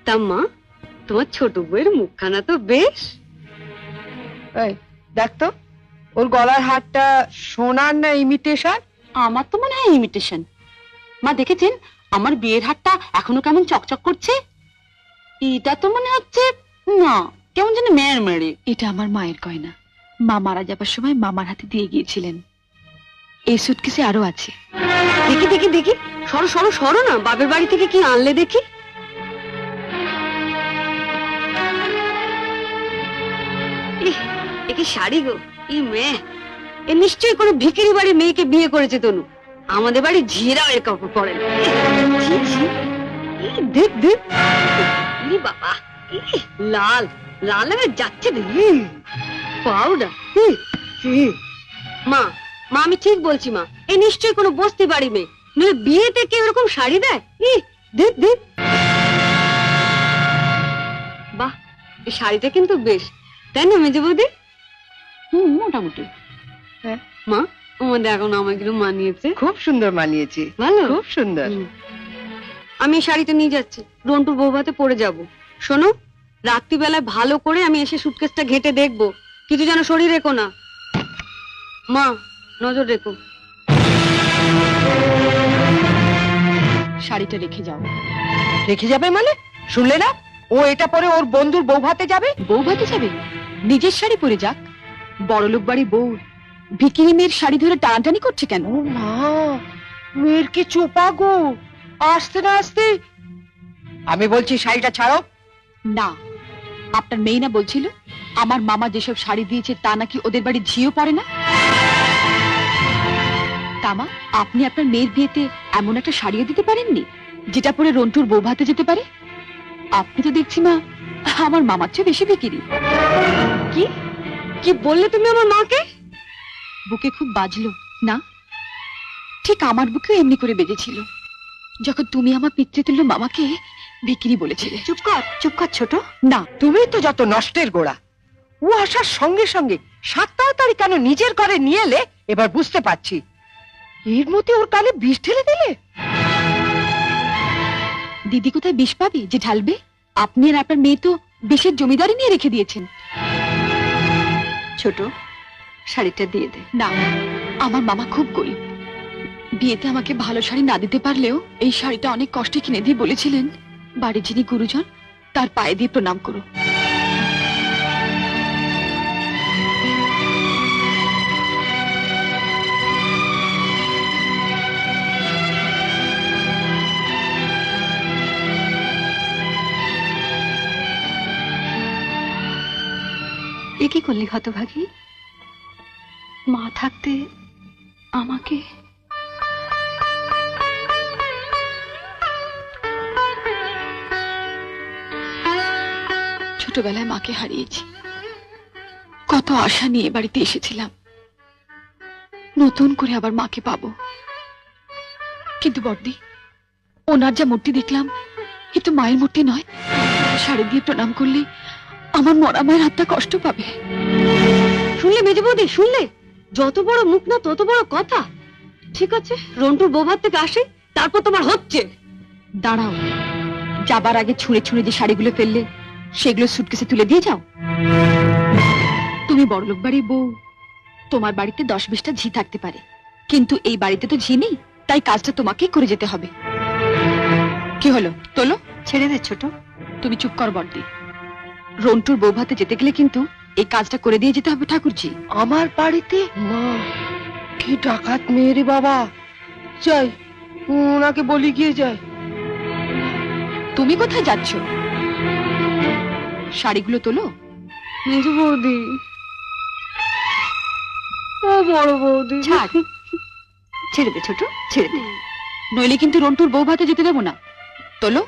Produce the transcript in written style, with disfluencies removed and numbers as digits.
তা মা, তোমার ছোট বউয়ের মুখখানা তো বেশ। এই দেখ তো, ওর গলার হারটা সোনার না ইমিটেশন? আমার তো মনে হয় ইমিটেশন। মা দেখেছেন আমার বিয়ের হারটা এখনো কেমন চকচক করছে? এটা তো মনে হচ্ছে না, কেমন যেন মেয়ের মেরে। এটা আমার মায়ের গয়না, মা মারা যাবার সময় মামার হাতে দিয়ে গিয়েছিলেন। এই সুটকেসে আরো আছে। দেখি দেখি দেখি, সরো সরো সরো না, বাপের বাড়ি থেকে কি আনলে দেখি। এ কি শাড়ি গো, ই মেয়ে, এ নিশ্চয়ই কোনো ভিখারি বাড়ির মেয়েকে বিয়ে করেছে তনু। আমাদের বাড়ি ঝিরাও এর কাপড় পরে না। ছি, ছি। দেখ দেখ, বাবা, লাল লাল হয়ে যাচ্ছে দেখি পাউডার। মা মা, আমি ঠিক বলছি মা, এ নিশ্চয়ই কোনো বস্তি বাড়ি মেয়ে, নইলে বিয়েতে কেউ এরকম শাড়ি দেয়? দেখ দেখ, বাহ, এই শাড়িটা কিন্তু বেশ, তাই না মেজে বৌদি? মোটামুটি। হ্যাঁ মা, আমাদের এখন আমাকে মানিয়েছে। খুব সুন্দর মানিয়েছে, ভালো, খুব সুন্দর। আমি এই শাড়িটা নিয়ে যাচ্ছি, রন্টুর বৌভাতে পরে যাব। শোনো, রাত্রিবেলায় ভালো করে আমি এসে সুটকেসটা ঘেটে দেখবো, কিছু যেন শরীর রেখো না। মা, নজর রেখো। শাড়িটা রেখে যাও। রেখে যাবে মানে? শুনলে না, ও এটা পরে ওর বন্ধুর বউ ভাতে যাবে। বউ ভাতে যাবে? নিজের শাড়ি পরে যাক। বড়লোক বাড়ি বউ ভিকিরি মেয়ের শাড়ি ধরে টানাটানি করছে কেন? ও মা, মেয়ের কি চোপা গো, আসতে না আসতে। আমি বলছি শাড়িটা ছাড়ো। না, আপনার মেয়ে না বলছিল আমার মামা যেসব শাড়ি দিয়েছে তা নাকি ওদের বাড়ি ঝিও পড়ে না? তামা, আপনি আপনার মেয়ের বিয়েতে এমন একটা শাড়িও দিতে পারেননি যেটা পরে রন্টুর বউ ভাতে যেতে পারে? আপনি তো দেখছি মা আমার মামার চেয়ে বেশি বিকিরি। কি কি বললে তুমি আমার মাকে? বুকে খুব বাজলো না? ঠিক আমার বুকেও এমনি করে বেজেছিল যখন তুমি আমার পিতৃতুল্য মামাকে বিক্রি বলেছিলে। চুপ কর ছোট। না, তুমি তো যত নষ্টের গোড়া। ও আসার সঙ্গে সঙ্গে 7 তাড়াতাড়ি কেন নিজের ঘরে নিয়ে এলে এবার বুঝতে পারছি। এর মধ্যে ওর কানে বিষ ঢেলে দিলে। দিদি কোথায় বিষ পাবে যে ঢালবে? আপনি আর আপনার মেয়ে তো বিষের জমিদারি নিয়ে রেখে দিয়েছেন। ছোট, শাড়িটা দিয়ে দে। না, আমার মামা খুব গরিব। বিয়েতে আমাকে ভালো শাড়ি না দিতে পারলেও এই শাড়িটা অনেক কষ্টে কিনে দিয়ে বলেছিলেন বাড়ির যিনি গুরুজন তার পায়ে দিয়ে প্রণাম করো। এ কি করলি হতভাগী? মা থাকতে আমাকে। ছোটবেলায় মাকে হারিয়েছি, কত আশা নিয়ে বাড়িতে এসেছিলাম, নতুন করে আবার মাকে পাবো। কিন্তু বড়দি, ওনার যা মূর্তি দেখলাম এ তো মায়ের মূর্তি নয়। শাড়ি দিয়ে প্রণাম করলে আমার মরা মায়ের হাতটা কষ্ট পাবে। শুনলে মেজে বৌদি, শুনলে? যত বড় মুখ না তত বড় কথা। ঠিক আছে, রন্টুর বৌভাত থেকে আসে, তারপর তোমার হচ্ছে। দাঁড়াও, যাবার আগে ছুঁড়ে ছুঁড়ে যে শাড়িগুলো ফেললে সেগুলো সুটকেসে তুলে দিয়ে যাও। তুমি বড়লোক বাড়ির বউ, তোমার বাড়িতে 10-20টা ঝি থাকতে পারে, কিন্তু এই বাড়িতে তো ঝি নেই, তাই কাজটা তোমাকেই করে যেতে হবে। কি হলো, তোলো। ছেড়ে দে ছোট। তুমি চুপ কর বড়দি। রন্টুর বউ ভাতে যেতে গেলে কিন্তু এই কাজটা করে দিয়ে যেতে হবে ঠাকুরজি। আমার বাড়িতে? মা, কি ডাকাত মেয়ে রে বাবা। যাই, ওনাকে বলি গিয়ে যায়। তুমি কোথায় যাচ্ছ? শাড়িগুলো তোলো। মেজে বৌদি, ও বড় বৌদি, ছাড়। ছেড়ে দে ছোট, ছেড়ে দে, নইলে কিন্তু রন্টুর বউ ভাতে যেতে দেবো না। তোলো।